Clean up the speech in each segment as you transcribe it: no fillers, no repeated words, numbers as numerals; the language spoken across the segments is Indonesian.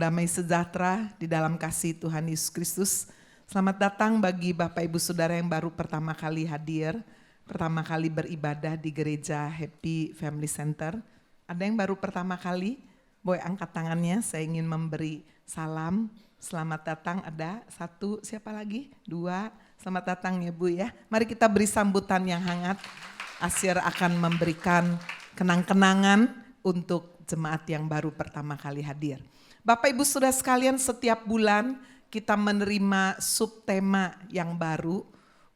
damai sejahtera di dalam kasih Tuhan Yesus Kristus. Selamat datang bagi Bapak Ibu Saudara yang baru pertama kali hadir, pertama kali beribadah di gereja Happy Family Center. Ada yang baru pertama kali? Boleh angkat tangannya, saya ingin memberi salam. Selamat datang, ada satu, siapa lagi? Dua, selamat datang ya Bu ya. Mari kita beri sambutan yang hangat. Asyir akan memberikan kenang-kenangan untuk jemaat yang baru pertama kali hadir. Bapak Ibu Saudara sekalian, setiap bulan kita menerima subtema yang baru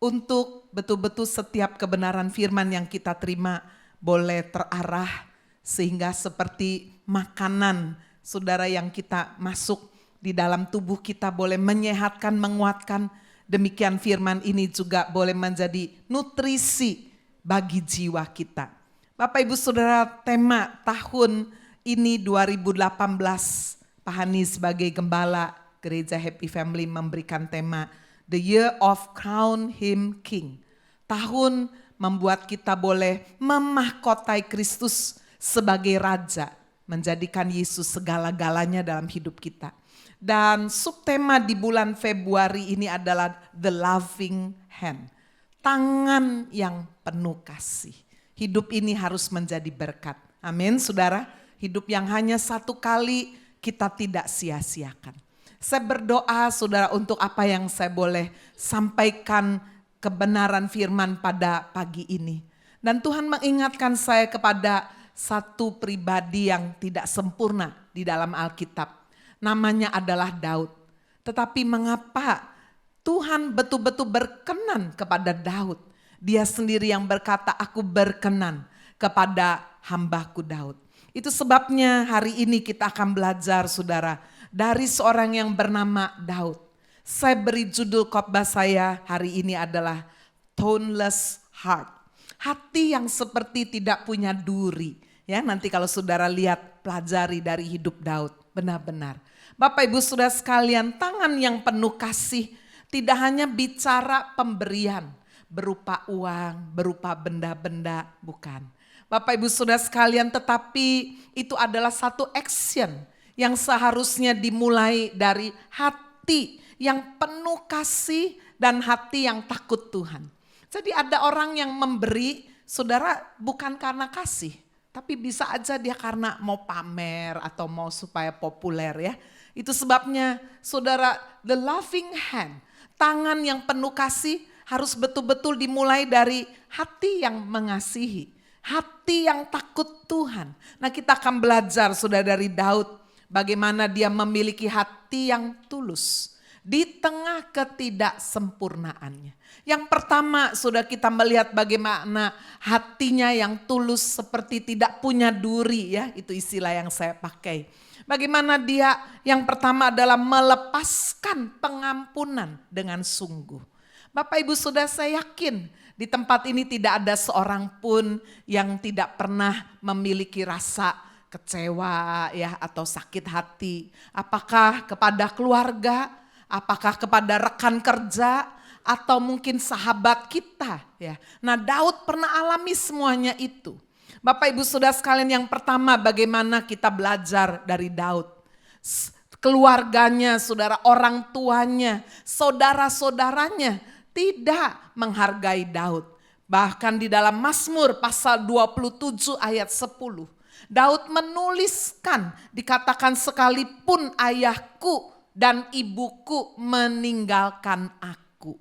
untuk betul-betul setiap kebenaran firman yang kita terima boleh terarah sehingga seperti makanan saudara yang kita masuk di dalam tubuh kita boleh menyehatkan, menguatkan. Demikian firman ini juga boleh menjadi nutrisi bagi jiwa kita. Bapak Ibu Saudara, tema tahun ini 2018, Pak Hani sebagai gembala gereja Happy Family memberikan tema The Year of Crown Him King. Tahun membuat kita boleh memahkotai Kristus sebagai Raja, menjadikan Yesus segala-galanya dalam hidup kita. Dan subtema di bulan Februari ini adalah The Loving Hand, tangan yang penuh kasih. Hidup ini harus menjadi berkat. Amin, saudara. Hidup yang hanya satu kali kita tidak sia-siakan. Saya berdoa saudara untuk apa yang saya boleh sampaikan kebenaran firman pada pagi ini. Dan Tuhan mengingatkan saya kepada satu pribadi yang tidak sempurna di dalam Alkitab. Namanya adalah Daud. Tetapi mengapa Tuhan betul-betul berkenan kepada Daud? Dia sendiri yang berkata, aku berkenan kepada hambaku Daud. Itu sebabnya hari ini kita akan belajar saudara dari seorang yang bernama Daud. Saya beri judul khotbah saya hari ini adalah Toneless Heart. Hati yang seperti tidak punya duri. Ya, nanti kalau saudara lihat pelajari dari hidup Daud, benar-benar. Bapak Ibu Saudara sekalian, tangan yang penuh kasih tidak hanya bicara pemberian berupa uang, berupa benda-benda, bukan. Bapak Ibu Saudara sekalian, tetapi itu adalah satu action yang seharusnya dimulai dari hati yang penuh kasih dan hati yang takut Tuhan. Jadi ada orang yang memberi, saudara, bukan karena kasih, tapi bisa aja dia karena mau pamer atau mau supaya populer ya. Itu sebabnya saudara, the loving hand, tangan yang penuh kasih harus betul-betul dimulai dari hati yang mengasihi. Hati yang takut Tuhan. Nah, kita akan belajar sudah dari Daud bagaimana dia memiliki hati yang tulus di tengah ketidaksempurnaannya. Yang pertama sudah kita melihat bagaimana hatinya yang tulus seperti tidak punya duri ya, itu istilah yang saya pakai. Bagaimana dia yang pertama adalah melepaskan pengampunan dengan sungguh. Bapak Ibu Saudara, saya yakin di tempat ini tidak ada seorang pun yang tidak pernah memiliki rasa kecewa ya atau sakit hati. Apakah kepada keluarga, apakah kepada rekan kerja atau mungkin sahabat kita ya. Nah, Daud pernah alami semuanya itu. Bapak Ibu Saudara sekalian, yang pertama bagaimana kita belajar dari Daud. Keluarganya, saudara, orang tuanya, saudara-saudaranya tidak menghargai Daud. Bahkan di dalam Mazmur pasal 27 ayat 10. Daud menuliskan, dikatakan sekalipun ayahku dan ibuku meninggalkan aku.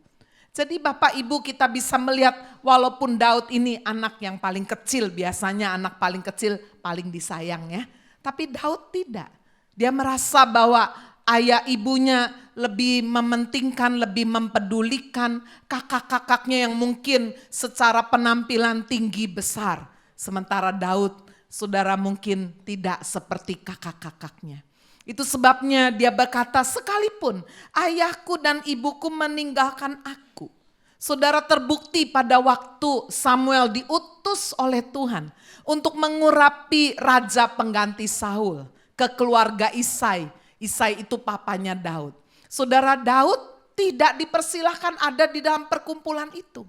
Jadi Bapak Ibu kita bisa melihat walaupun Daud ini anak yang paling kecil, biasanya anak paling kecil paling disayang ya. Tapi Daud tidak. Dia merasa bahwa ayah ibunya lebih mementingkan, lebih mempedulikan kakak-kakaknya yang mungkin secara penampilan tinggi besar. Sementara Daud, saudara, mungkin tidak seperti kakak-kakaknya. Itu sebabnya dia berkata, sekalipun ayahku dan ibuku meninggalkan aku. Saudara, terbukti pada waktu Samuel diutus oleh Tuhan untuk mengurapi raja pengganti Saul ke keluarga Isai. Isai itu papanya Daud. Saudara, Daud tidak dipersilahkan ada di dalam perkumpulan itu.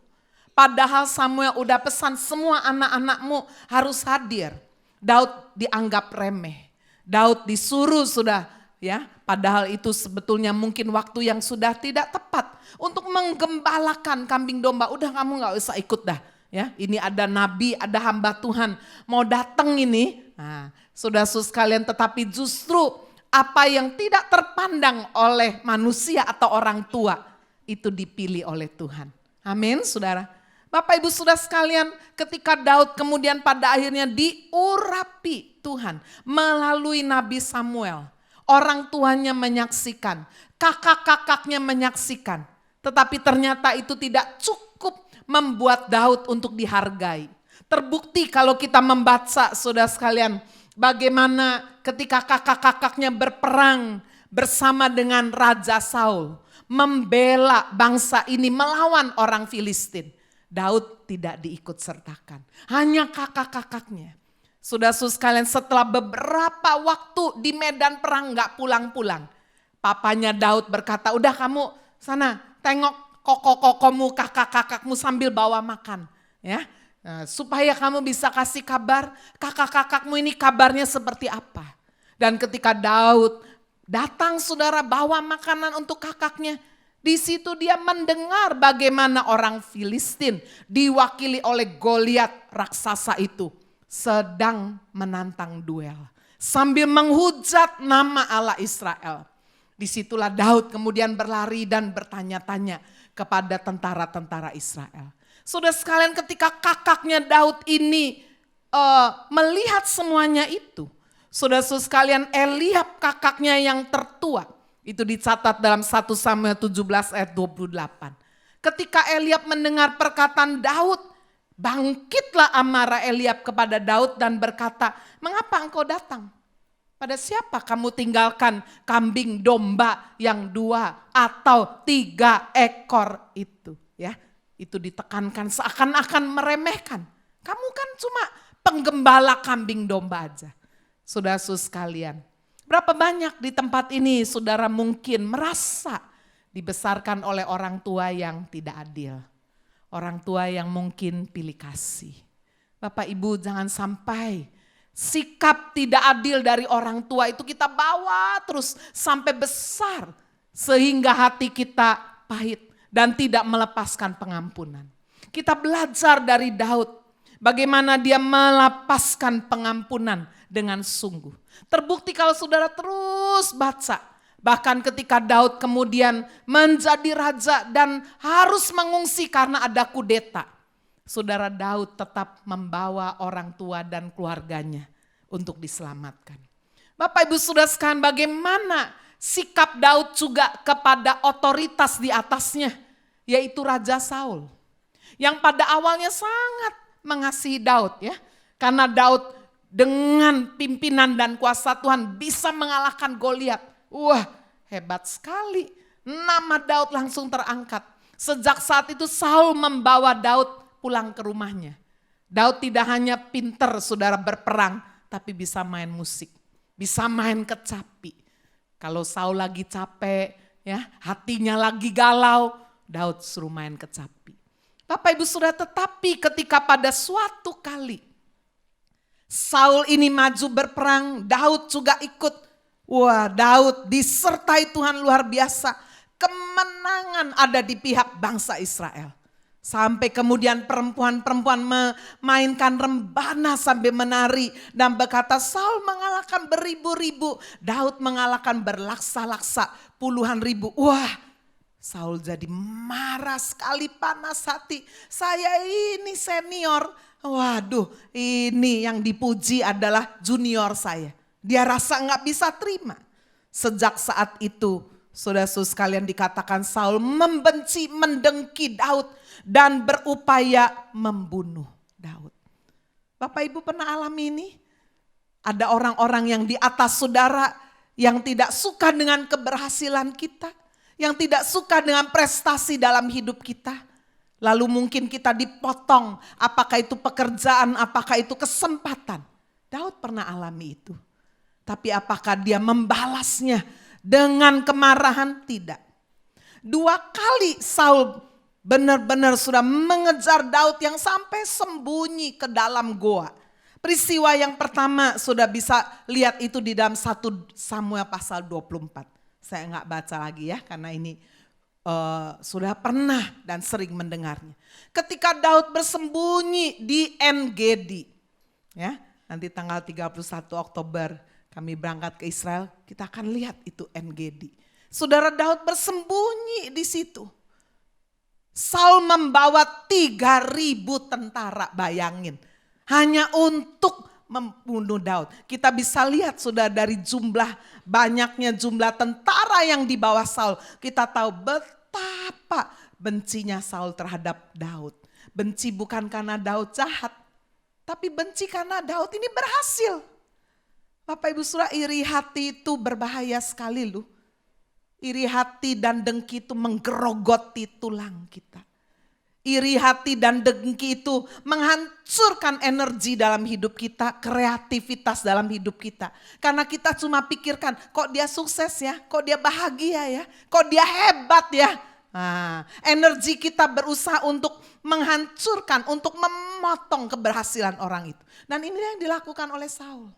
Padahal Samuel udah pesan semua anak-anakmu harus hadir. Daud dianggap remeh. Daud disuruh sudah ya. Padahal itu sebetulnya mungkin waktu yang sudah tidak tepat untuk menggembalakan kambing domba. Udah kamu gak usah ikut dah. Ya, ini ada nabi, ada hamba Tuhan mau datang ini. Nah, saudara-saudara sekalian, tetapi justru apa yang tidak terpandang oleh manusia atau orang tua itu dipilih oleh Tuhan. Amin, saudara. Bapak ibu saudara sekalian, ketika Daud kemudian pada akhirnya diurapi Tuhan melalui Nabi Samuel. Orang tuanya menyaksikan, kakak-kakaknya menyaksikan. Tetapi ternyata itu tidak cukup membuat Daud untuk dihargai. Terbukti kalau kita membaca saudara sekalian, bagaimana ketika kakak-kakaknya berperang bersama dengan Raja Saul. Membela bangsa ini melawan orang Filistin. Daud tidak diikut sertakan. Hanya kakak-kakaknya. Saudara-saudara sekalian, setelah beberapa waktu di medan perang gak pulang-pulang. Papanya Daud berkata, udah kamu sana tengok koko-kokomu, kakak-kakakmu sambil bawa makan. Ya, nah, supaya kamu bisa kasih kabar kakak-kakakmu ini kabarnya seperti apa. Dan ketika Daud datang saudara bawa makanan untuk kakaknya. Di situ dia mendengar bagaimana orang Filistin diwakili oleh Goliat raksasa itu sedang menantang duel. Sambil menghujat nama Allah Israel. Disitulah Daud kemudian berlari dan bertanya-tanya kepada tentara-tentara Israel. Saudara sekalian, ketika kakaknya Daud ini melihat semuanya itu. Saudara-saudara sekalian, Eliab kakaknya yang tertua. Itu dicatat dalam 1 Samuel 17 ayat 28. Ketika Eliab mendengar perkataan Daud, bangkitlah amarah Eliab kepada Daud dan berkata, mengapa engkau datang? Pada siapa kamu tinggalkan kambing domba yang 2 atau 3 ekor itu? Ya, itu ditekankan seakan-akan meremehkan. Kamu kan cuma penggembala kambing domba aja. Saudara-saudara sekalian, berapa banyak di tempat ini saudara mungkin merasa dibesarkan oleh orang tua yang tidak adil. Orang tua yang mungkin pilih kasih. Bapak ibu, jangan sampai sikap tidak adil dari orang tua itu kita bawa terus sampai besar. Sehingga hati kita pahit dan tidak melepaskan pengampunan. Kita belajar dari Daud. Bagaimana dia melepaskan pengampunan dengan sungguh. Terbukti kalau saudara terus baca. Bahkan ketika Daud kemudian menjadi raja dan harus mengungsi karena ada kudeta. Saudara, Daud tetap membawa orang tua dan keluarganya untuk diselamatkan. Bapak ibu saudara sekalian, bagaimana sikap Daud juga kepada otoritas di atasnya, yaitu Raja Saul. Yang pada awalnya sangat mengasihi Daud ya. Karena Daud dengan pimpinan dan kuasa Tuhan bisa mengalahkan Goliat. Wah, hebat sekali. Nama Daud langsung terangkat. Sejak saat itu Saul membawa Daud pulang ke rumahnya. Daud tidak hanya pinter saudara berperang, tapi bisa main musik, bisa main kecapi. Kalau Saul lagi capek, ya hatinya lagi galau, Daud suruh main kecapi. Bapak ibu saudara, tetapi ketika pada suatu kali Saul ini maju berperang, Daud juga ikut. Wah, Daud disertai Tuhan luar biasa. Kemenangan ada di pihak bangsa Israel. Sampai kemudian perempuan-perempuan memainkan rembana sambil menari. Dan berkata, Saul mengalahkan beribu-ribu, Daud mengalahkan berlaksa-laksa puluhan ribu. Wah, Saul jadi marah sekali, panas hati. Saya ini senior, waduh ini yang dipuji adalah junior saya. Dia rasa gak bisa terima. Sejak saat itu, saudara-saudara sekalian, dikatakan Saul membenci, mendengki Daud dan berupaya membunuh Daud. Bapak ibu pernah alami ini? Ada orang-orang yang di atas saudara yang tidak suka dengan keberhasilan kita, yang tidak suka dengan prestasi dalam hidup kita. Lalu mungkin kita dipotong, apakah itu pekerjaan, apakah itu kesempatan. Daud pernah alami itu. Tapi apakah dia membalasnya dengan kemarahan? Tidak. 2 kali Saul benar-benar sudah mengejar Daud yang sampai sembunyi ke dalam goa. Peristiwa yang pertama sudah bisa lihat itu di dalam 1 Samuel pasal 24. Saya nggak baca lagi ya karena ini sudah pernah dan sering mendengarnya. Ketika Daud bersembunyi di En-Gedi, ya, nanti tanggal 31 Oktober kami berangkat ke Israel, kita akan lihat itu En-Gedi. Saudara, Daud bersembunyi di situ. Saul membawa 3.000 tentara, bayangin, hanya untuk membunuh Daud. Kita bisa lihat sudah dari banyaknya jumlah tentara yang dibawa Saul. Kita tahu betapa bencinya Saul terhadap Daud. Benci bukan karena Daud jahat, tapi benci karena Daud ini berhasil. Bapak Ibu Saudara, iri hati itu berbahaya sekali loh. Iri hati dan dengki itu menggerogoti tulang kita. Iri hati dan dengki itu menghancurkan energi dalam hidup kita, kreativitas dalam hidup kita. Karena kita cuma pikirkan, kok dia sukses ya, kok dia bahagia ya, kok dia hebat ya. Nah, energi kita berusaha untuk menghancurkan, untuk memotong keberhasilan orang itu. Dan ini yang dilakukan oleh Saul.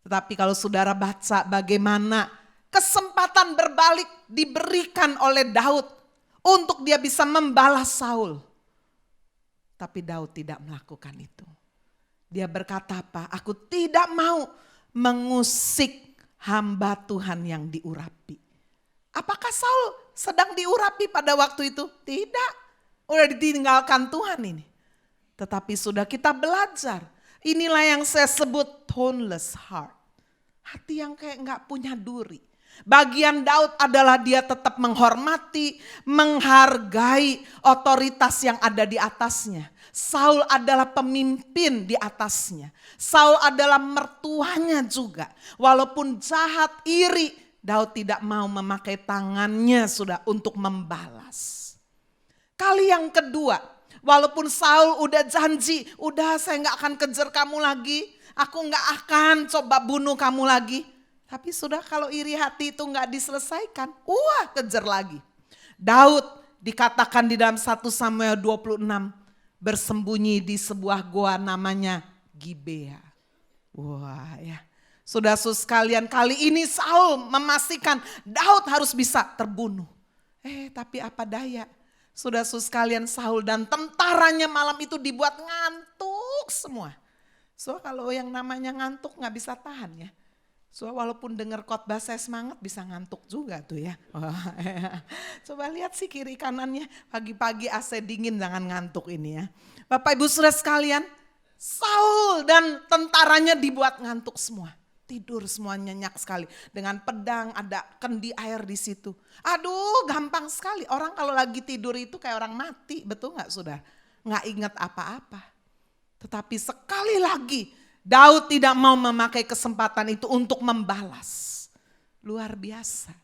Tetapi kalau saudara baca bagaimana kesempatan berbalik diberikan oleh Daud untuk dia bisa membalas Saul. Tapi Daud tidak melakukan itu. Dia berkata apa? Aku tidak mau mengusik hamba Tuhan yang diurapi. Apakah Saul sedang diurapi pada waktu itu? Tidak. Udah ditinggalkan Tuhan ini. Tetapi sudah kita belajar. Inilah yang saya sebut toneless heart. Hati yang kayak gak punya duri. Bagian Daud adalah dia tetap menghormati, menghargai otoritas yang ada di atasnya. Saul adalah pemimpin di atasnya. Saul adalah mertuanya juga. Walaupun jahat, iri, Daud tidak mau memakai tangannya sudah untuk membalas. Kali yang kedua, walaupun Saul udah janji, udah saya gak akan kejar kamu lagi. Aku gak akan coba bunuh kamu lagi. Tapi sudah kalau iri hati itu gak diselesaikan, kejar lagi. Daud dikatakan di dalam 1 Samuel 26 bersembunyi di sebuah goa namanya Gibea. Ya. Saudara-saudara sekalian, kali ini Saul memastikan Daud harus bisa terbunuh. Tapi apa daya. Saudara-saudara sekalian, Saul dan tentaranya malam itu dibuat ngantuk semua. So kalau yang namanya ngantuk gak bisa tahan ya. So walaupun dengar khotbah saya semangat bisa ngantuk juga tuh ya. Coba lihat sih kiri kanannya, pagi-pagi AC dingin jangan ngantuk ini ya. Bapak Ibu Saudara sekalian, Saul dan tentaranya dibuat ngantuk semua. Tidur semua nyenyak sekali. Dengan pedang ada kendi air di situ. Aduh gampang sekali, orang kalau lagi tidur itu kayak orang mati, betul gak Saudara? Gak ingat apa-apa. Tetapi sekali lagi Daud tidak mau memakai kesempatan itu untuk membalas. Luar biasa.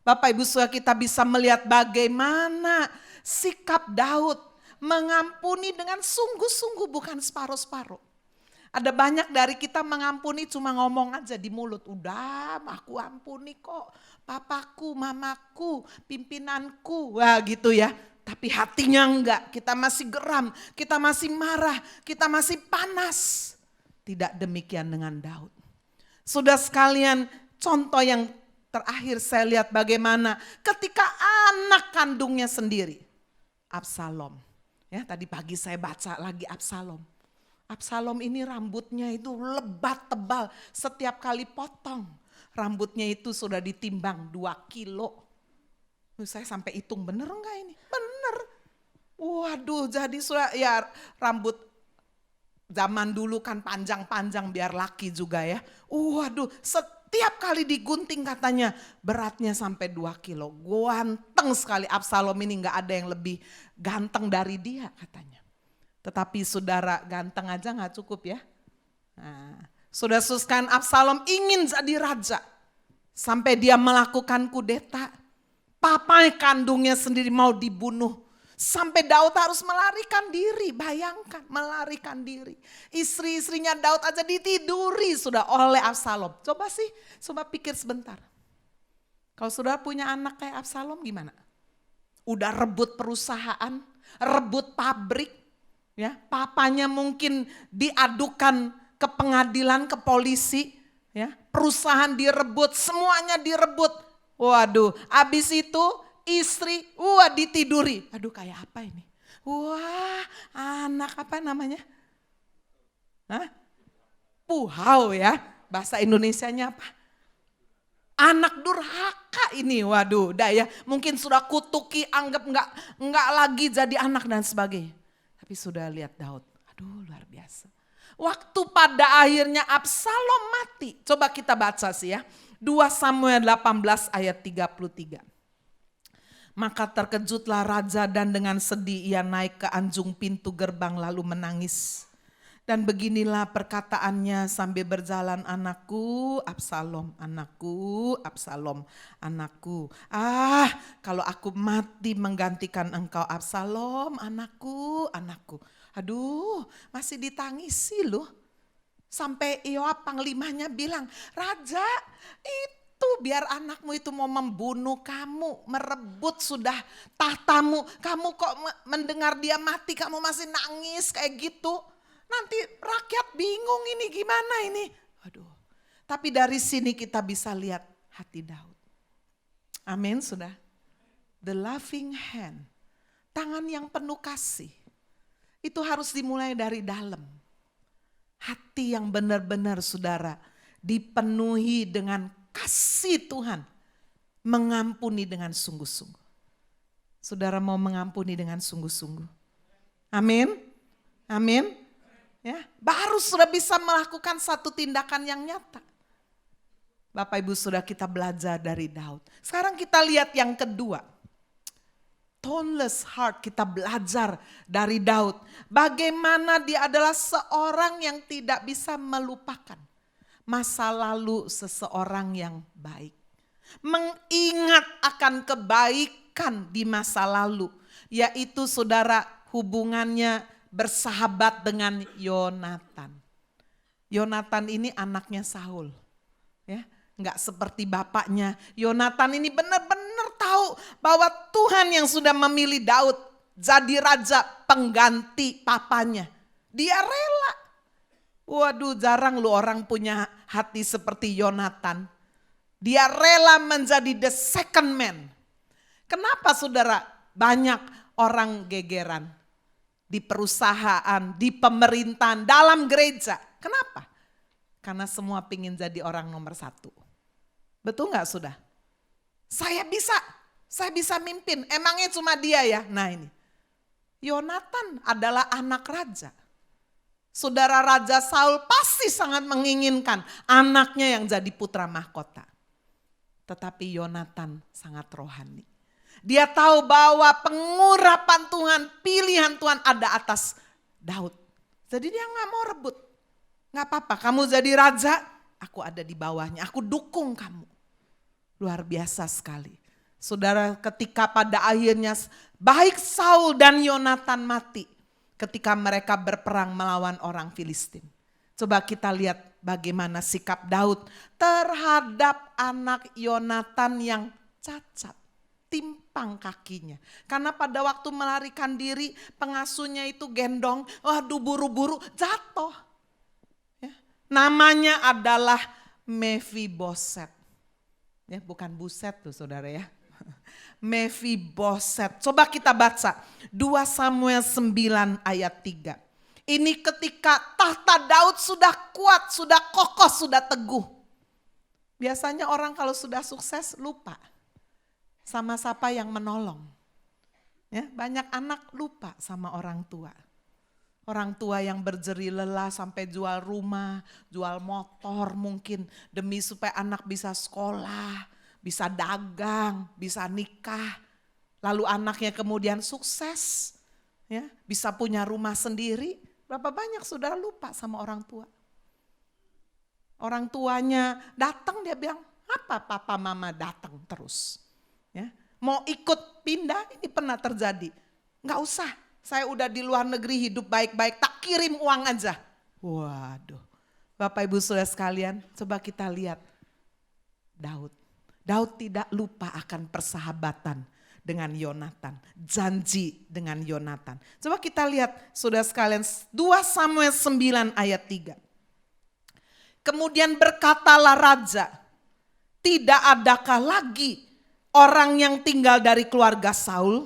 Bapak Ibu Saudara, kita bisa melihat bagaimana sikap Daud mengampuni dengan sungguh-sungguh bukan separuh-separuh. Ada banyak dari kita mengampuni cuma ngomong aja di mulut. Udah aku ampuni kok, papaku, mamaku, pimpinanku. Wah gitu ya. Tapi hatinya enggak, kita masih geram, kita masih marah, kita masih panas. Tidak demikian dengan Daud. Sudah sekalian, contoh yang terakhir saya lihat bagaimana ketika anak kandungnya sendiri, Absalom. Ya, tadi pagi saya baca lagi Absalom. Absalom ini rambutnya itu lebat tebal, setiap kali potong rambutnya itu sudah ditimbang 2 kilo. Saya sampai hitung bener enggak ini? Bener. Waduh, jadi sudah ya rambut zaman dulu kan panjang-panjang biar laki juga ya. Waduh, setiap kali digunting katanya beratnya sampai 2 kilo. Ganteng sekali Absalom ini, gak ada yang lebih ganteng dari dia katanya. Tetapi saudara, ganteng aja gak cukup ya. Nah, saudara suskan Absalom ingin jadi raja. Sampai dia melakukan kudeta. Papa kandungnya sendiri mau dibunuh. Sampai Daud harus melarikan diri, bayangkan melarikan diri. Istri-istrinya Daud aja ditiduri sudah oleh Absalom. Coba pikir sebentar. Kalau saudara punya anak kayak Absalom gimana? Udah rebut perusahaan, rebut pabrik. Ya, papanya mungkin diadukan ke ke pengadilan, ke polisi, ya, perusahaan direbut, semuanya direbut. Waduh, abis itu istri, ditiduri. Aduh, kayak apa ini? Wah, anak apa namanya? Hah? Puhau ya, bahasa Indonesianya apa? Anak durhaka ini, waduh, dah ya, mungkin sudah kutuki, anggap enggak lagi jadi anak dan sebagainya. Tapi sudah lihat Daud, aduh luar biasa. Waktu pada akhirnya Absalom mati, coba kita baca sih ya, 2 Samuel 18 ayat 33. Maka terkejutlah raja dan dengan sedih ia naik ke anjung pintu gerbang lalu menangis. Dan beginilah perkataannya sambil berjalan, anakku Absalom, anakku Absalom, anakku. Kalau aku mati menggantikan engkau Absalom, anakku, anakku. Aduh, masih ditangisi loh. Sampai Yoab panglimanya bilang, raja itu biar anakmu itu mau membunuh kamu, merebut sudah tahtamu. Kamu kok mendengar dia mati kamu masih nangis kayak gitu. Nanti rakyat bingung ini gimana ini. Aduh. Tapi dari sini kita bisa lihat hati Daud. Amin sudah. The loving hand. Tangan yang penuh kasih. Itu harus dimulai dari dalam. Hati yang benar-benar saudara dipenuhi dengan kasih Tuhan. Mengampuni dengan sungguh-sungguh. Saudara mau mengampuni dengan sungguh-sungguh. Amin. Amin. Ya, baru sudah bisa melakukan satu tindakan yang nyata. Bapak Ibu sudah kita belajar dari Daud. Sekarang kita lihat yang kedua. Toneless heart, kita belajar dari Daud. Bagaimana dia adalah seorang yang tidak bisa melupakan masa lalu seseorang yang baik. Mengingat akan kebaikan di masa lalu. Yaitu saudara hubungannya bersahabat dengan Yonatan. Yonatan ini anaknya Saul. Ya, enggak seperti bapaknya. Yonatan ini benar-benar tahu bahwa Tuhan yang sudah memilih Daud jadi raja pengganti papanya. Dia rela. Waduh, jarang lu orang punya hati seperti Yonatan. Dia rela menjadi the second man. Kenapa saudara banyak orang gegeran? Di perusahaan, di pemerintahan, dalam gereja. Kenapa? Karena semua pingin jadi orang nomor 1. Betul gak sudah? Saya bisa mimpin, emangnya cuma dia ya? Nah ini, Yonatan adalah anak raja. Saudara Raja Saul pasti sangat menginginkan anaknya yang jadi putra mahkota. Tetapi Yonatan sangat rohani. Dia tahu bahwa pengurapan Tuhan, pilihan Tuhan ada atas Daud. Jadi dia gak mau rebut. Gak apa-apa, kamu jadi raja, aku ada di bawahnya, aku dukung kamu. Luar biasa sekali. Saudara, ketika pada akhirnya baik Saul dan Yonatan mati. Ketika mereka berperang melawan orang Filistin. Coba kita lihat bagaimana sikap Daud terhadap anak Yonatan yang cacat. Timpang kakinya. Karena pada waktu melarikan diri pengasuhnya itu gendong, waduh buru-buru jatuh. Ya. Namanya adalah Mephiboset. Ya, bukan buset tuh saudara ya. Mephiboset. Coba kita baca 2 Samuel 9 ayat 3. Ini ketika tahta Daud sudah kuat, sudah kokoh, sudah teguh. Biasanya orang kalau sudah sukses lupa sama siapa yang menolong. Ya, banyak anak lupa sama orang tua. Orang tua yang berjeri lelah sampai jual rumah, jual motor mungkin demi supaya anak bisa sekolah, bisa dagang, bisa nikah. Lalu anaknya kemudian sukses, ya, bisa punya rumah sendiri. Berapa banyak saudara lupa sama orang tua. Orang tuanya datang dia bilang, apa papa mama datang terus. Ya, mau ikut pindah ini pernah terjadi. Enggak usah, saya udah di luar negeri hidup baik-baik, tak kirim uang aja. Waduh, Bapak Ibu Saudara sekalian, coba kita lihat Daud. Daud tidak lupa akan persahabatan dengan Yonatan, janji dengan Yonatan. Coba kita lihat saudara sekalian 2 Samuel 9 ayat 3. Kemudian berkatalah raja, tidak adakah lagi orang yang tinggal dari keluarga Saul?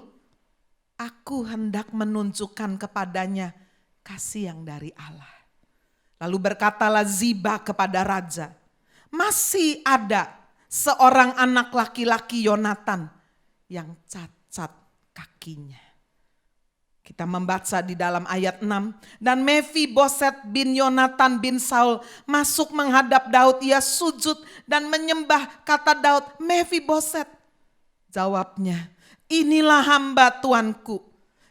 Aku hendak menunjukkan kepadanya kasih yang dari Allah. Lalu berkatalah Ziba kepada raja, masih ada seorang anak laki-laki Yonatan yang cacat kakinya. Kita membaca di dalam ayat 6. Dan Mefiboset bin Yonatan bin Saul masuk menghadap Daud. Ia sujud dan menyembah. Kata Daud, Mefiboset. Jawabnya, inilah hamba tuanku.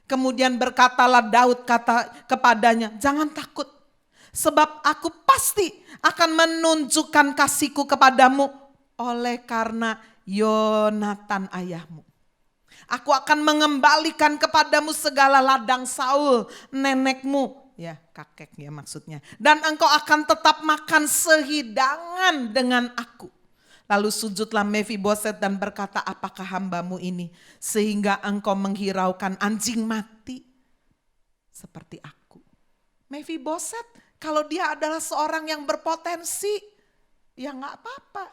Kemudian berkatalah Daud kepadanya, jangan takut. Sebab aku pasti akan menunjukkan kasihku kepadamu oleh karena Yonatan ayahmu. Aku akan mengembalikan kepadamu segala ladang Saul, nenekmu. Ya, kakeknya maksudnya. Dan engkau akan tetap makan sehidangan dengan aku. Lalu sujudlah Mefiboset dan berkata, apakah hambamu ini sehingga engkau menghiraukan anjing mati seperti aku. Mefiboset kalau dia adalah seorang yang berpotensi, ya gak apa-apa.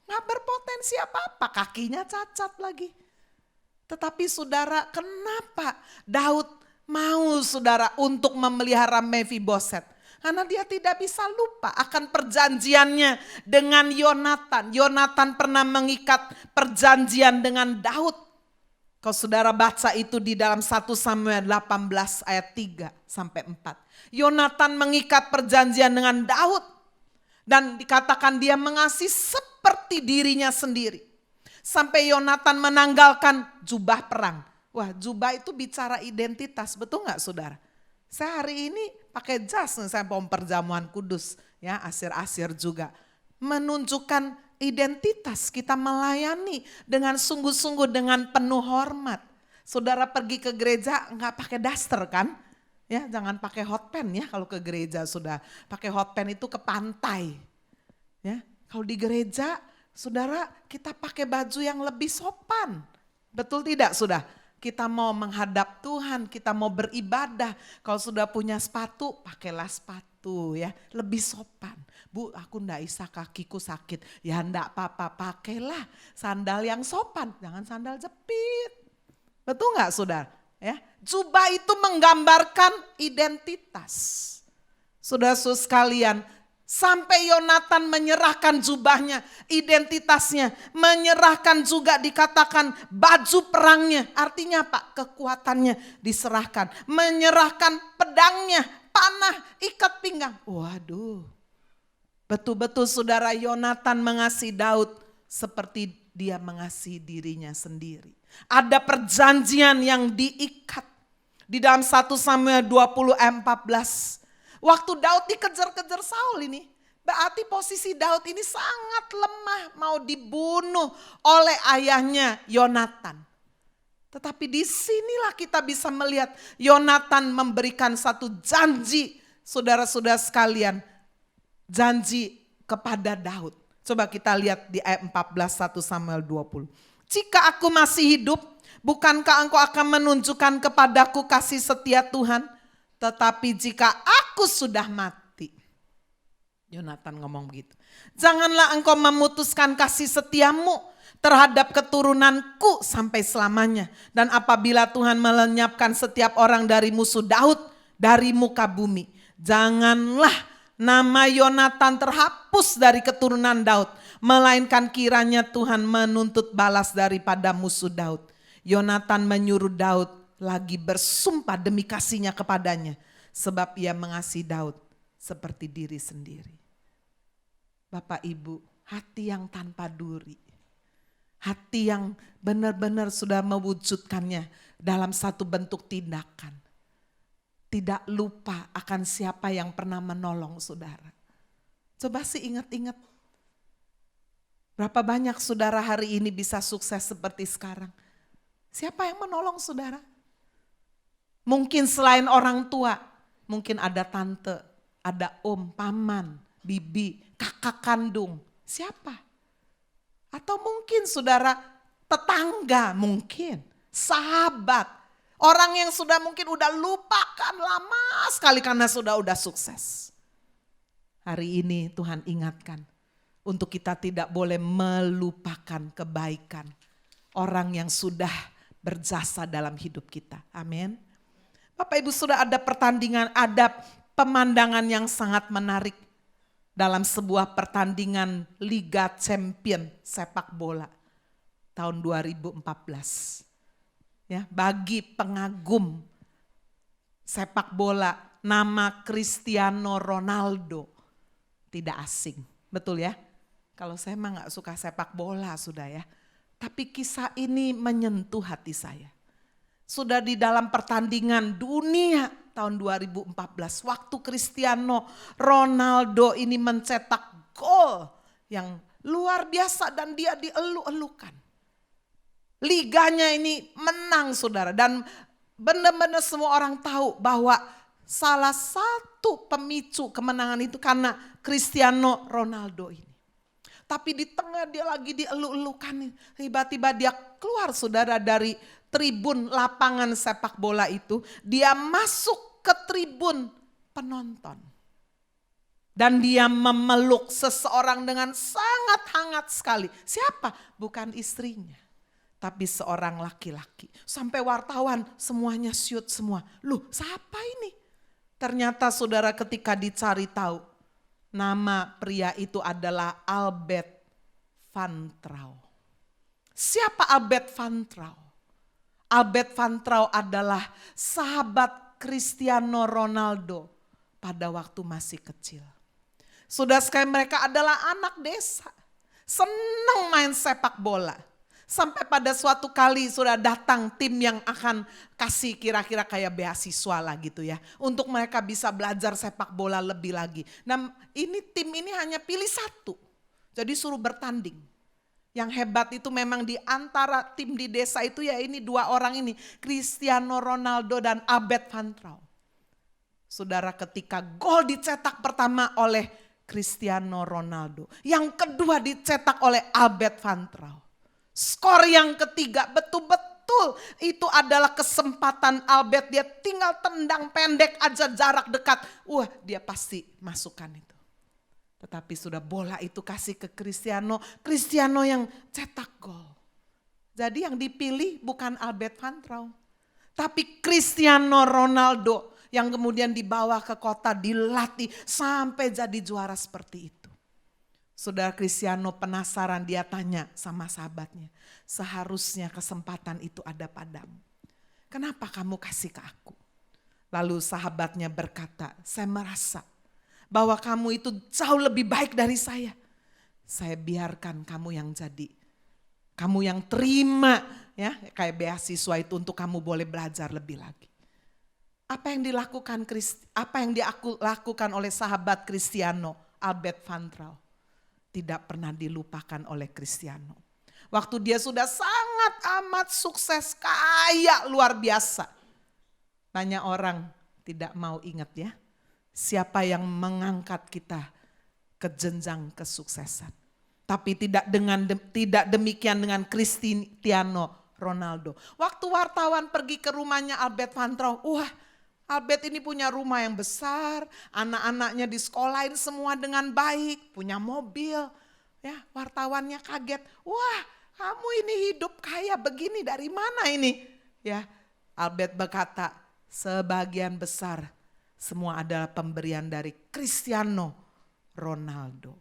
Gak berpotensi apa-apa, kakinya cacat lagi. Tetapi saudara, kenapa Daud mau saudara untuk memelihara Mefiboset? Karena dia tidak bisa lupa akan perjanjiannya dengan Yonatan. Yonatan pernah mengikat perjanjian dengan Daud. Kalau saudara baca itu di dalam 1 Samuel 18 ayat 3 sampai 4. Yonatan mengikat perjanjian dengan Daud. Dan dikatakan dia mengasihi seperti dirinya sendiri. Sampai Yonatan menanggalkan jubah perang. Wah, jubah itu bicara identitas, betul gak saudara? Saya hari ini pakai jas, saya mau perjamuan kudus, ya asir-asir juga. Menunjukkan identitas, kita melayani dengan sungguh-sungguh, dengan penuh hormat. Saudara pergi ke gereja gak pakai daster kan? Ya, jangan pakai hot pen ya kalau ke gereja sudah. Pakai hot pen itu ke pantai. Ya, kalau di gereja saudara, kita pakai baju yang lebih sopan. Betul tidak, sudah? Kita mau menghadap Tuhan, kita mau beribadah. Kalau sudah punya sepatu, pakailah sepatu ya, lebih sopan. Bu, aku enggak bisa, kakiku sakit. Ya enggak apa-apa, pakailah sandal yang sopan, jangan sandal jepit. Betul enggak, saudara? Ya, jubah itu menggambarkan identitas. Saudara-saudara sekalian, sampai Yonatan menyerahkan jubahnya, identitasnya, menyerahkan juga dikatakan baju perangnya. Artinya apa? Kekuatannya diserahkan. Menyerahkan pedangnya, panah, ikat pinggang. Waduh, betul-betul saudara, Yonatan mengasihi Daud seperti dia mengasihi dirinya sendiri. Ada perjanjian yang diikat. Di dalam 1 Samuel 20 ayat 14. Waktu Daud dikejar-kejar Saul ini, berarti posisi Daud ini sangat lemah, mau dibunuh oleh ayahnya Yonatan. Tetapi disinilah kita bisa melihat Yonatan memberikan satu janji, saudara-saudara sekalian, janji kepada Daud. Coba kita lihat di ayat 14 1 Samuel 20. Jika aku masih hidup, bukankah engkau akan menunjukkan kepadaku kasih setia Tuhan? Tetapi jika aku sudah mati, Yonatan ngomong begitu, janganlah engkau memutuskan kasih setiamu terhadap keturunanku sampai selamanya. Dan apabila Tuhan melenyapkan setiap orang dari musuh Daud dari muka bumi, janganlah nama Yonatan terhapus dari keturunan Daud, melainkan kiranya Tuhan menuntut balas daripada musuh Daud. Yonatan menyuruh Daud lagi bersumpah demi kasihnya kepadanya, sebab ia mengasihi Daud seperti diri sendiri. Bapak Ibu, hati yang tanpa duri, hati yang benar-benar sudah mewujudkannya dalam satu bentuk tindakan. Tidak lupa akan siapa yang pernah menolong saudara. Coba sih ingat-ingat, berapa banyak saudara hari ini bisa sukses seperti sekarang? Siapa yang menolong saudara? Mungkin selain orang tua, mungkin ada tante, ada om, paman, bibi, kakak kandung. Siapa? Atau mungkin saudara tetangga, mungkin sahabat. Orang yang sudah mungkin udah lupakan lama sekali karena sudah sukses. Hari ini Tuhan ingatkan untuk kita tidak boleh melupakan kebaikan orang yang sudah berjasa dalam hidup kita. Amin. Bapak Ibu, sudah ada pertandingan, ada pemandangan yang sangat menarik dalam sebuah pertandingan Liga Champion sepak bola tahun 2014. Ya, bagi pengagum sepak bola, nama Cristiano Ronaldo tidak asing. Betul ya? Kalau saya mah gak suka sepak bola sudah ya. Tapi kisah ini menyentuh hati saya. Sudah di dalam pertandingan dunia tahun 2014. Waktu Cristiano Ronaldo ini mencetak gol yang luar biasa dan dia dielu-elukan. Liganya ini menang saudara. Dan benar-benar semua orang tahu bahwa salah satu pemicu kemenangan itu karena Cristiano Ronaldo ini. Tapi di tengah dia lagi dielu-elukan, tiba-tiba dia keluar saudara dari tribun lapangan sepak bola itu. Dia masuk ke tribun penonton. Dan dia memeluk seseorang dengan sangat hangat sekali. Siapa? Bukan istrinya, tapi seorang laki-laki. Sampai wartawan semuanya syut semua. Loh, siapa ini? Ternyata saudara ketika dicari tahu, nama pria itu adalah Albert Van Trouw. Siapa Albert Van Trouw? Albert Van Trouw adalah sahabat Cristiano Ronaldo pada waktu masih kecil. Sudah sekali mereka adalah anak desa. Senang main sepak bola. Sampai pada suatu kali sudah datang tim yang akan kasih kira-kira kayak beasiswa lah gitu ya. Untuk mereka bisa belajar sepak bola lebih lagi. Nah ini tim ini hanya pilih satu. Jadi suruh bertanding. Yang hebat itu memang di antara tim di desa itu ya ini dua orang ini. Cristiano Ronaldo dan Albert Van Trouw. Saudara, ketika gol dicetak pertama oleh Cristiano Ronaldo. Yang kedua dicetak oleh Albert Van Trouw. Skor yang ketiga betul-betul itu adalah kesempatan Albert. Dia tinggal tendang pendek aja jarak dekat. Wah, dia pasti masukkan itu. Tetapi sudah bola itu kasih ke Cristiano. Cristiano yang cetak gol. Jadi yang dipilih bukan Albert Van Trouw. Tapi Cristiano Ronaldo yang kemudian dibawa ke kota, dilatih sampai jadi juara seperti itu. Saudara, Cristiano penasaran, dia tanya sama sahabatnya, seharusnya kesempatan itu ada padamu. Kenapa kamu kasih ke aku? Lalu sahabatnya berkata, saya merasa bahwa kamu itu jauh lebih baik dari saya. Saya biarkan kamu yang jadi, kamu yang terima ya kayak beasiswa itu untuk kamu boleh belajar lebih lagi. Apa yang dilakukan oleh sahabat Cristiano, Albert Van Trouw, tidak pernah dilupakan oleh Cristiano. Waktu dia sudah sangat amat sukses, kaya luar biasa. Banyak orang tidak mau ingat ya, siapa yang mengangkat kita ke jenjang kesuksesan. Tapi tidak demikian dengan Cristiano Ronaldo. Waktu wartawan pergi ke rumahnya Albert Van Trouw, wah, Albert ini punya rumah yang besar, anak-anaknya disekolahin semua dengan baik, punya mobil. Ya, wartawannya kaget, wah kamu ini hidup kaya begini dari mana ini? Ya, Albert berkata, sebagian besar semua adalah pemberian dari Cristiano Ronaldo.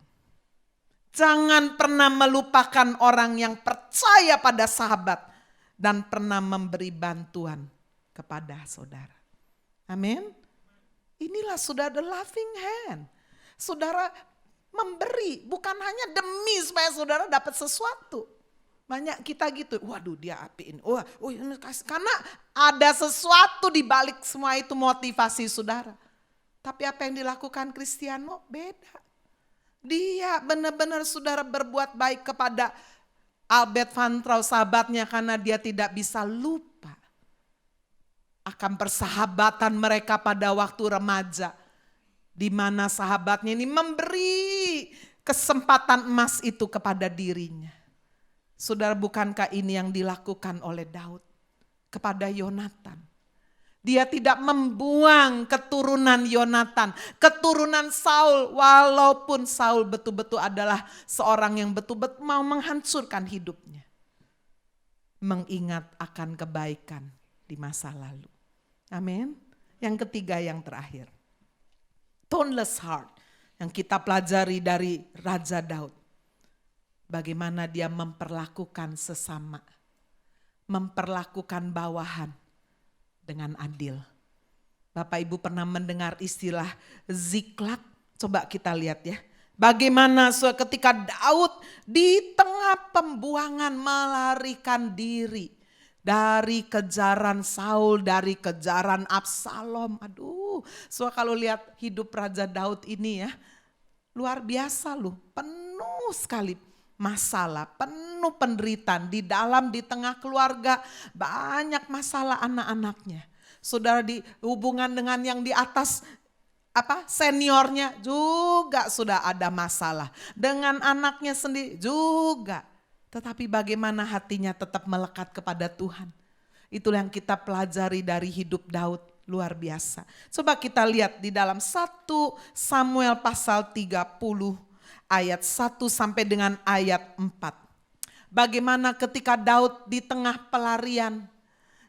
Jangan pernah melupakan orang yang percaya pada sahabat dan pernah memberi bantuan kepada saudara. Amin. Inilah saudara the loving hand. Saudara memberi bukan hanya demi supaya saudara dapat sesuatu. Banyak kita gitu, waduh dia apiin. Karena ada sesuatu di balik semua itu motivasi saudara. Tapi apa yang dilakukan Cristiano beda. Dia benar-benar saudara berbuat baik kepada Albert Van Trouw sahabatnya karena dia tidak bisa lupa akan persahabatan mereka pada waktu remaja. Di mana sahabatnya ini memberi kesempatan emas itu kepada dirinya. Saudara, bukankah ini yang dilakukan oleh Daud kepada Yonatan? Dia tidak membuang keturunan Yonatan, keturunan Saul, walaupun Saul betul-betul adalah seorang yang betul-betul mau menghancurkan hidupnya. Mengingat akan kebaikan di masa lalu. Amin. Yang ketiga, yang terakhir. Toneless heart yang kita pelajari dari Raja Daud. Bagaimana dia memperlakukan sesama, memperlakukan bawahan dengan adil. Bapak Ibu pernah mendengar istilah Ziklag? Coba kita lihat ya. Bagaimana ketika Daud di tengah pembuangan melarikan diri dari kejaran Saul, dari kejaran Absalom. Aduh, kalau lihat hidup Raja Daud ini ya, luar biasa loh, penuh sekali masalah, penuh penderitaan di tengah keluarga, banyak masalah anak-anaknya. Saudara, di hubungan dengan yang di atas seniornya juga sudah ada masalah. Dengan anaknya sendiri juga. Tetapi bagaimana hatinya tetap melekat kepada Tuhan. Itulah yang kita pelajari dari hidup Daud, luar biasa. Coba kita lihat di dalam 1 Samuel pasal 30 ayat 1 sampai dengan ayat 4. Bagaimana ketika Daud di tengah pelarian,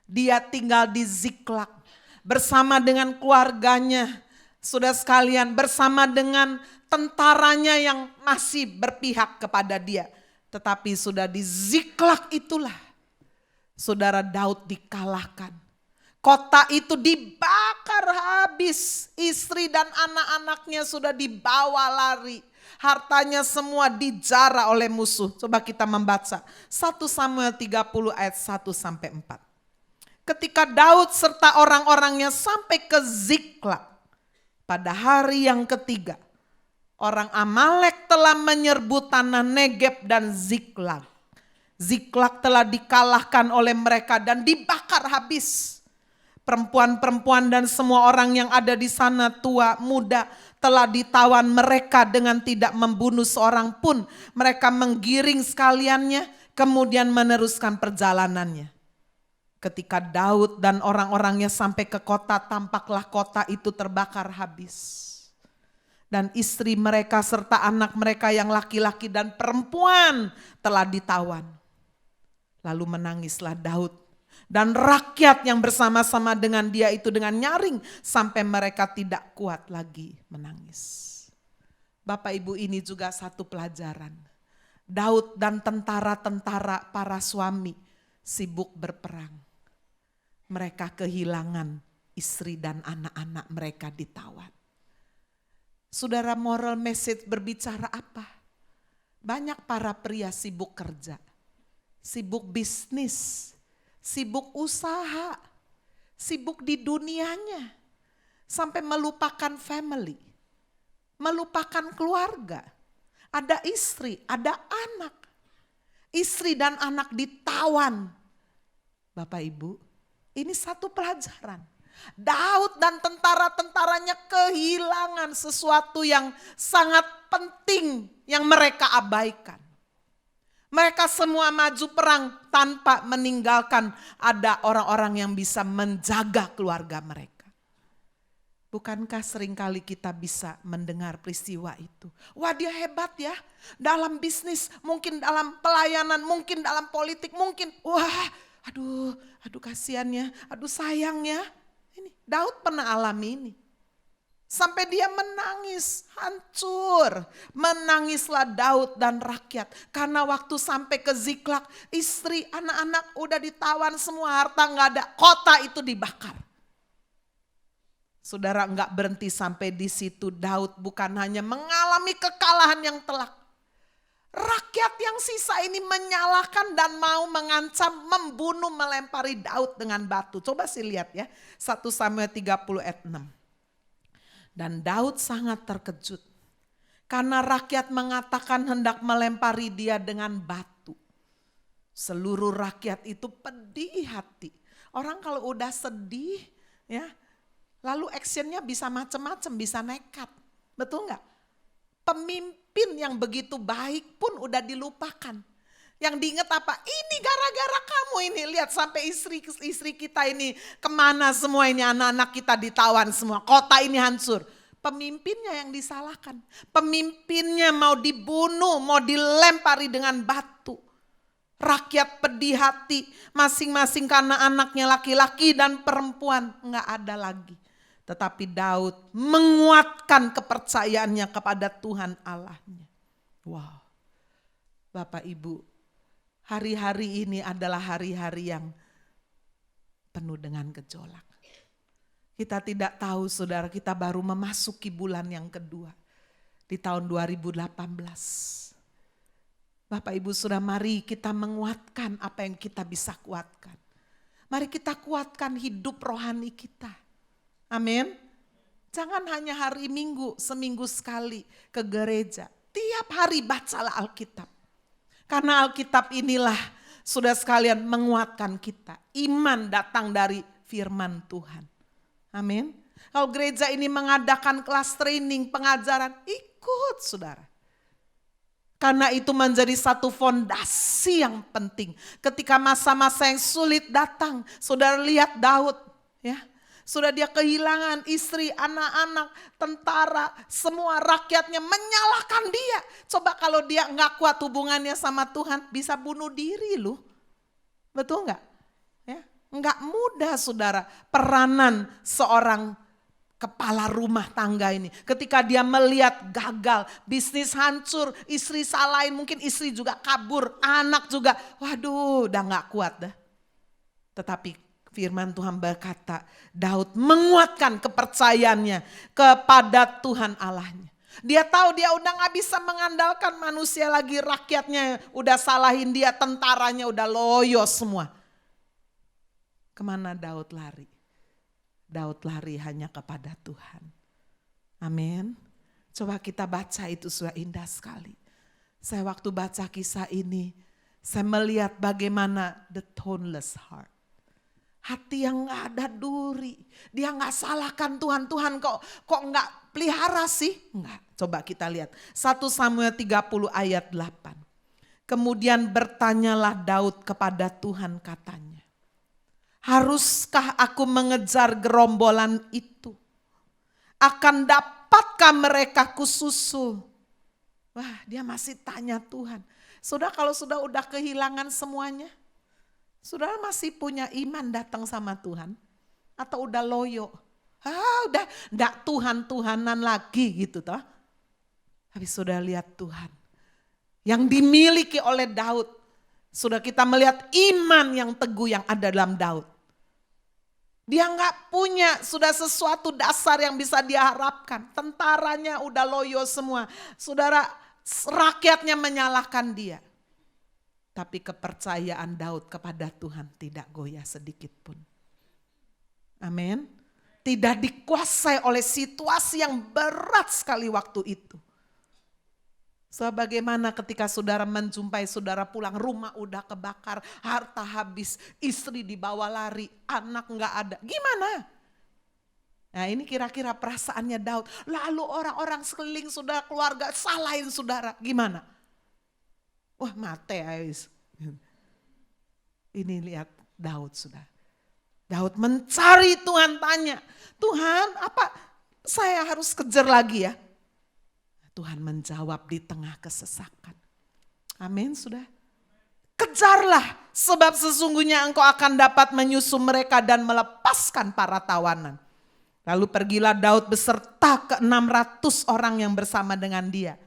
dia tinggal di Ziklag bersama dengan keluarganya, saudara sekalian, bersama dengan tentaranya yang masih berpihak kepada dia. Tetapi sudah di Ziklag itulah saudara Daud dikalahkan. Kota itu dibakar habis, istri dan anak-anaknya sudah dibawa lari. Hartanya semua dijara oleh musuh. Coba kita membaca 1 Samuel 30 ayat 1 sampai 4. Ketika Daud serta orang-orangnya sampai ke Ziklag pada hari yang ketiga, orang Amalek telah menyerbu tanah Negeb dan Ziklag. Ziklag telah dikalahkan oleh mereka dan dibakar habis. Perempuan-perempuan dan semua orang yang ada di sana, tua, muda, telah ditawan mereka dengan tidak membunuh seorang pun. Mereka menggiring sekaliannya, kemudian meneruskan perjalanannya. Ketika Daud dan orang-orangnya sampai ke kota, tampaklah kota itu terbakar habis. Dan istri mereka serta anak mereka yang laki-laki dan perempuan telah ditawan. Lalu menangislah Daud dan rakyat yang bersama-sama dengan dia itu dengan nyaring sampai mereka tidak kuat lagi menangis. Bapak Ibu, ini juga satu pelajaran. Daud dan tentara-tentara, para suami sibuk berperang. Mereka kehilangan istri dan anak-anak mereka ditawan. Saudara, moral message berbicara apa? Banyak para pria sibuk kerja, sibuk bisnis, sibuk usaha, sibuk di dunianya, sampai melupakan family, melupakan keluarga. Ada istri, ada anak. Istri dan anak ditawan. Bapak Ibu, ini satu pelajaran. Daud dan tentara-tentaranya kehilangan sesuatu yang sangat penting yang mereka abaikan. Mereka semua maju perang tanpa meninggalkan ada orang-orang yang bisa menjaga keluarga mereka. Bukankah seringkali kita bisa mendengar peristiwa itu? Wah, dia hebat ya, dalam bisnis, mungkin dalam pelayanan, mungkin dalam politik, mungkin wah, aduh kasihannya, aduh sayangnya. Ini Daud pernah alami ini. Sampai dia menangis, hancur. Menangislah Daud dan rakyat. Karena waktu sampai ke Ziklag, istri, anak-anak udah ditawan semua, harta gak ada. Kota itu dibakar. Saudara, gak berhenti sampai di situ. Daud bukan hanya mengalami kekalahan yang telak. Rakyat yang sisa ini menyalahkan dan mau mengancam, membunuh, melempari Daud dengan batu. Coba sih lihat ya, 1 Samuel 30 ayat 6. Dan Daud sangat terkejut karena rakyat mengatakan hendak melempari dia dengan batu. Seluruh rakyat itu pedih hati. Orang kalau udah sedih ya, lalu actionnya bisa macam-macam, bisa nekat. Betul nggak? Pemimpin yang begitu baik pun udah dilupakan. Yang diingat apa? Ini gara-gara kamu ini. Lihat sampai istri kita ini kemana semua ini, anak-anak kita ditawan semua. Kota ini hancur. Pemimpinnya yang disalahkan. Pemimpinnya mau dibunuh, mau dilempari dengan batu. Rakyat pedih hati, masing-masing karena anaknya laki-laki dan perempuan. Enggak ada lagi. Tetapi Daud menguatkan kepercayaannya kepada Tuhan Allahnya. Wow. Bapak Ibu, hari-hari ini adalah hari-hari yang penuh dengan gejolak. Kita tidak tahu saudara, kita baru memasuki bulan yang kedua di tahun 2018. Bapak Ibu saudara, mari kita menguatkan apa yang kita bisa kuatkan. Mari kita kuatkan hidup rohani kita. Amin. Jangan hanya hari Minggu, seminggu sekali ke gereja. Tiap hari bacalah Alkitab. Karena Alkitab inilah sudah sekalian menguatkan kita. Iman datang dari firman Tuhan. Amin. Kalau gereja ini mengadakan kelas training, pengajaran, ikut saudara. Karena itu menjadi satu fondasi yang penting. Ketika masa-masa yang sulit datang, saudara lihat Daud, ya. Sudah dia kehilangan istri, anak-anak, tentara, semua rakyatnya menyalahkan dia. Coba kalau dia nggak kuat hubungannya sama Tuhan, bisa bunuh diri loh. Betul nggak? Ya, nggak mudah saudara peranan seorang kepala rumah tangga ini. Ketika dia melihat gagal, bisnis hancur, istri salahin, mungkin istri juga kabur, anak juga, waduh udah gak kuat dah. Tetapi firman Tuhan berkata, Daud menguatkan kepercayaannya kepada Tuhan Allahnya. Dia tahu dia udah gak bisa mengandalkan manusia lagi, rakyatnya udah salahin dia, tentaranya udah loyo semua. Kemana Daud lari? Daud lari hanya kepada Tuhan. Amin. Coba kita baca, itu sudah indah sekali. Saya waktu baca kisah ini, saya melihat bagaimana the toneless heart. Hati yang gak ada duri. Dia gak salahkan Tuhan. Tuhan kok gak pelihara sih? Enggak. Coba kita lihat. 1 Samuel 30 ayat 8. Kemudian bertanyalah Daud kepada Tuhan, katanya, haruskah aku mengejar gerombolan itu? Akan dapatkah mereka kususul? Wah, dia masih tanya Tuhan. Sudah kalau sudah udah kehilangan semuanya, saudara masih punya iman datang sama Tuhan? Atau udah loyo? Udah enggak Tuhan-Tuhanan lagi gitu toh. Tapi sudah lihat Tuhan yang dimiliki oleh Daud. Sudah kita melihat iman yang teguh yang ada dalam Daud. Dia nggak punya sudah sesuatu dasar yang bisa dia harapkan. Tentaranya udah loyo semua. Saudara, rakyatnya menyalahkan dia. Tapi kepercayaan Daud kepada Tuhan tidak goyah sedikit pun. Amin. Tidak dikuasai oleh situasi yang berat sekali waktu itu. Sebagaimana ketika saudara menjumpai saudara pulang, rumah udah kebakar, harta habis, istri dibawa lari, anak nggak ada. Gimana? Nah ini kira-kira perasaannya Daud. Lalu orang-orang sekeliling saudara, keluarga salahin saudara. Gimana? Wah mate ais. Ini lihat Daud saudara. Daud mencari Tuhan, tanya, Tuhan apa saya harus kejar lagi ya? Tuhan menjawab di tengah kesesakan. Amin sudah. Kejarlah sebab sesungguhnya engkau akan dapat menyusul mereka dan melepaskan para tawanan. Lalu pergilah Daud beserta ke-600 orang yang bersama dengan dia.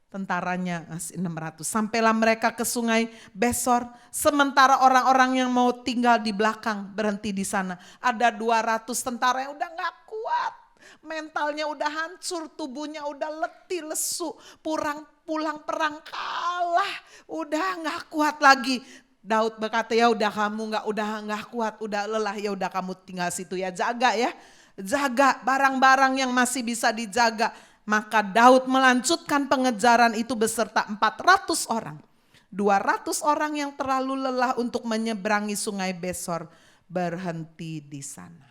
Tentaranya 600. Sampailah mereka ke sungai Besor. Sementara orang-orang yang mau tinggal di belakang berhenti di sana. Ada 200 tentara yang udah gak kuat. Mentalnya udah hancur, tubuhnya udah letih, lesu, pulang perang kalah, udah nggak kuat lagi. Daud berkata, ya udah kamu udah nggak kuat, udah lelah, ya udah kamu tinggal situ ya, jaga ya, jaga barang-barang yang masih bisa dijaga. Maka Daud melanjutkan pengejaran itu beserta 400 orang. 200 orang yang terlalu lelah untuk menyeberangi sungai Besor berhenti di sana.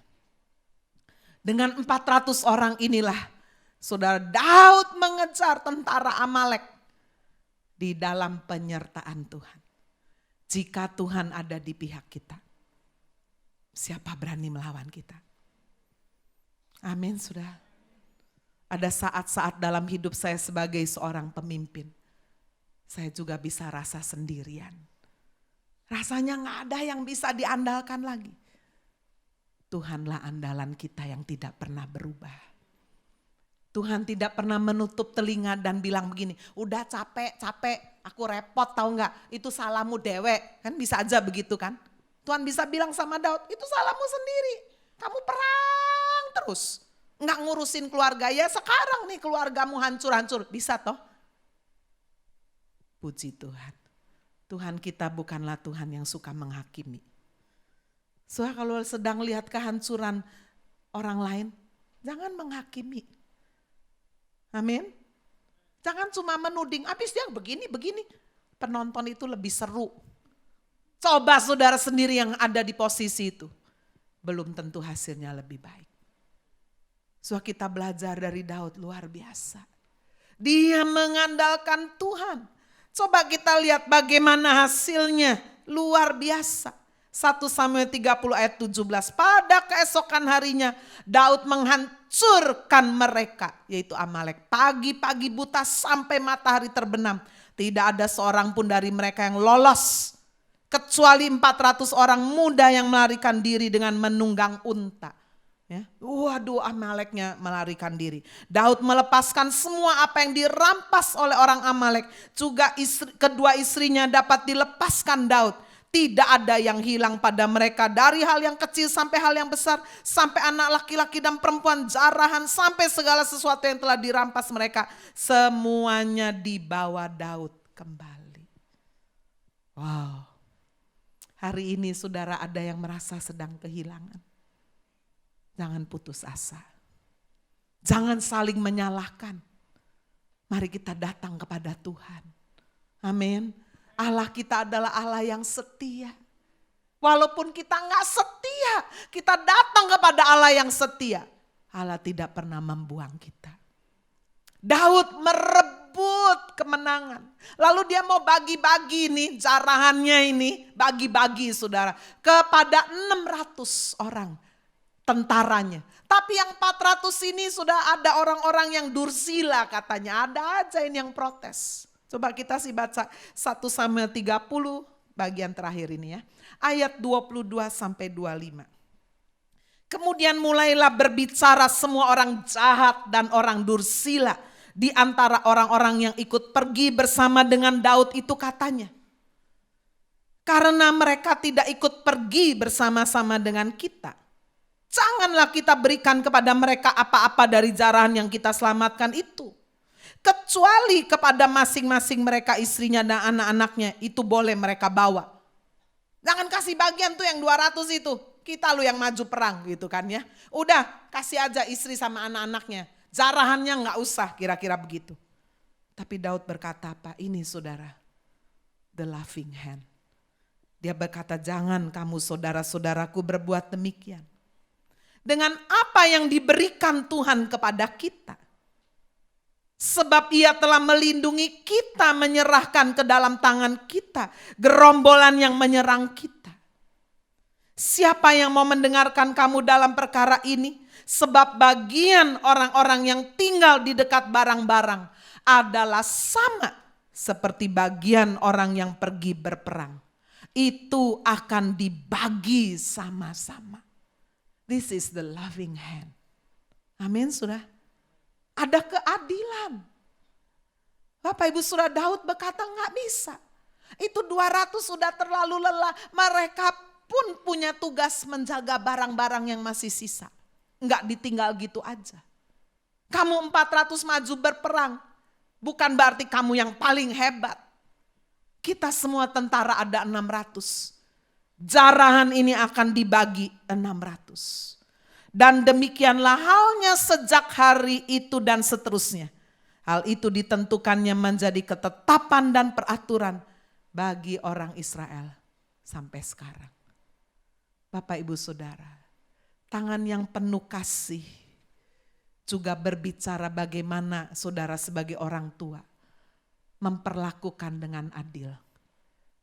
Dengan 400 orang inilah saudara Daud mengejar tentara Amalek di dalam penyertaan Tuhan. Jika Tuhan ada di pihak kita, siapa berani melawan kita? Amin, saudara. Ada saat-saat dalam hidup saya sebagai seorang pemimpin, saya juga bisa rasa sendirian. Rasanya gak ada yang bisa diandalkan lagi. Tuhanlah andalan kita yang tidak pernah berubah. Tuhan tidak pernah menutup telinga dan bilang begini, udah capek, aku repot tahu nggak? Itu salahmu dewek, kan bisa aja begitu kan? Tuhan bisa bilang sama Daud, itu salahmu sendiri, kamu perang terus, nggak ngurusin keluarga ya sekarang nih keluargamu hancur-hancur, bisa toh? Puji Tuhan, Tuhan kita bukanlah Tuhan yang suka menghakimi. Soalnya kalau sedang lihat kehancuran orang lain, jangan menghakimi. Amin. Jangan cuma menuding, habis dia begini. Penonton itu lebih seru. Coba saudara sendiri yang ada di posisi itu. Belum tentu hasilnya lebih baik. So kita belajar dari Daud luar biasa. Dia mengandalkan Tuhan. Coba kita lihat bagaimana hasilnya, luar biasa. 1 Samuel 30 ayat 17. Pada keesokan harinya Daud menghancurkan mereka, yaitu Amalek. Pagi-pagi buta sampai matahari terbenam. Tidak ada seorang pun dari mereka yang lolos. Kecuali 400 orang muda yang melarikan diri dengan menunggang unta. Ya. Waduh, Amaleknya melarikan diri. Daud melepaskan semua apa yang dirampas oleh orang Amalek. Juga kedua istrinya dapat dilepaskan Daud. Tidak ada yang hilang pada mereka, dari hal yang kecil sampai hal yang besar, sampai anak laki-laki dan perempuan, jarahan, sampai segala sesuatu yang telah dirampas mereka. Semuanya dibawa Daud kembali. Wow. Hari ini saudara ada yang merasa sedang kehilangan. Jangan putus asa. Jangan saling menyalahkan. Mari kita datang kepada Tuhan. Amin. Allah kita adalah Allah yang setia. Walaupun kita gak setia, kita datang kepada Allah yang setia. Allah tidak pernah membuang kita. Daud merebut kemenangan. Lalu dia mau bagi-bagi nih jarahannya ini. Bagi-bagi saudara. Kepada 600 orang tentaranya. Tapi yang 400 ini sudah ada orang-orang yang dursila katanya. Ada aja ini yang protes. Coba kita sih baca 1 Samuel 30 bagian terakhir ini ya. Ayat 22 sampai 25. Kemudian mulailah berbicara semua orang jahat dan orang dursila di antara orang-orang yang ikut pergi bersama dengan Daud itu katanya. Karena mereka tidak ikut pergi bersama-sama dengan kita, janganlah kita berikan kepada mereka apa-apa dari jarahan yang kita selamatkan itu. Kecuali kepada masing-masing mereka istrinya dan anak-anaknya itu boleh mereka bawa. Jangan kasih bagian tuh yang 200 itu. Kita lu yang maju perang gitu kan ya. Udah kasih aja istri sama anak-anaknya. Jarahannya gak usah kira-kira begitu. Tapi Daud berkata apa? Ini saudara. The loving hand. Dia berkata jangan kamu saudara-saudaraku berbuat demikian. Dengan apa yang diberikan Tuhan kepada kita. Sebab ia telah melindungi kita, menyerahkan ke dalam tangan kita gerombolan yang menyerang kita. Siapa yang mau mendengarkan kamu dalam perkara ini? Sebab bagian orang-orang yang tinggal di dekat barang-barang adalah sama seperti bagian orang yang pergi berperang. Itu akan dibagi sama-sama. This is the loving hand. Amin, sudah. Ada keadilan. Bapak Ibu saudara, Daud berkata nggak bisa. Itu 200 sudah terlalu lelah. Mereka pun punya tugas menjaga barang-barang yang masih sisa. Nggak ditinggal gitu aja. Kamu 400 maju berperang. Bukan berarti kamu yang paling hebat. Kita semua tentara ada 600. Jarahan ini akan dibagi 600. Dan demikianlah halnya sejak hari itu dan seterusnya. Hal itu ditentukannya menjadi ketetapan dan peraturan bagi orang Israel sampai sekarang. Bapak Ibu Saudara, tangan yang penuh kasih juga berbicara bagaimana saudara sebagai orang tua memperlakukan dengan adil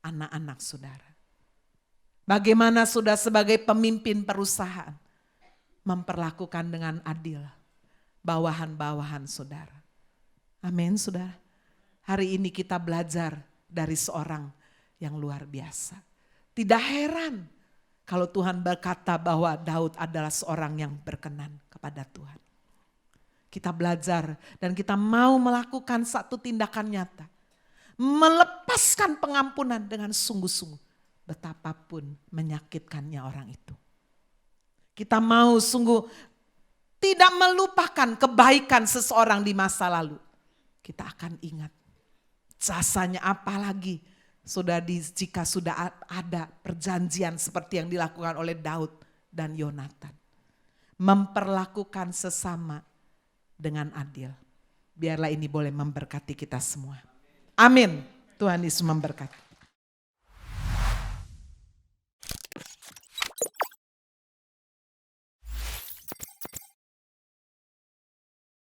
anak-anak saudara. Bagaimana saudara sebagai pemimpin perusahaan memperlakukan dengan adil bawahan-bawahan saudara. Amin saudara. Hari ini kita belajar dari seorang yang luar biasa. Tidak heran kalau Tuhan berkata bahwa Daud adalah seorang yang berkenan kepada Tuhan. Kita belajar dan kita mau melakukan satu tindakan nyata. Melepaskan pengampunan dengan sungguh-sungguh. Betapapun menyakitkannya orang itu. Kita mau sungguh tidak melupakan kebaikan seseorang di masa lalu. Kita akan ingat jasanya, apalagi jika sudah ada perjanjian seperti yang dilakukan oleh Daud dan Yonatan. Memperlakukan sesama dengan adil. Biarlah ini boleh memberkati kita semua. Amin. Tuhan Yesus memberkati.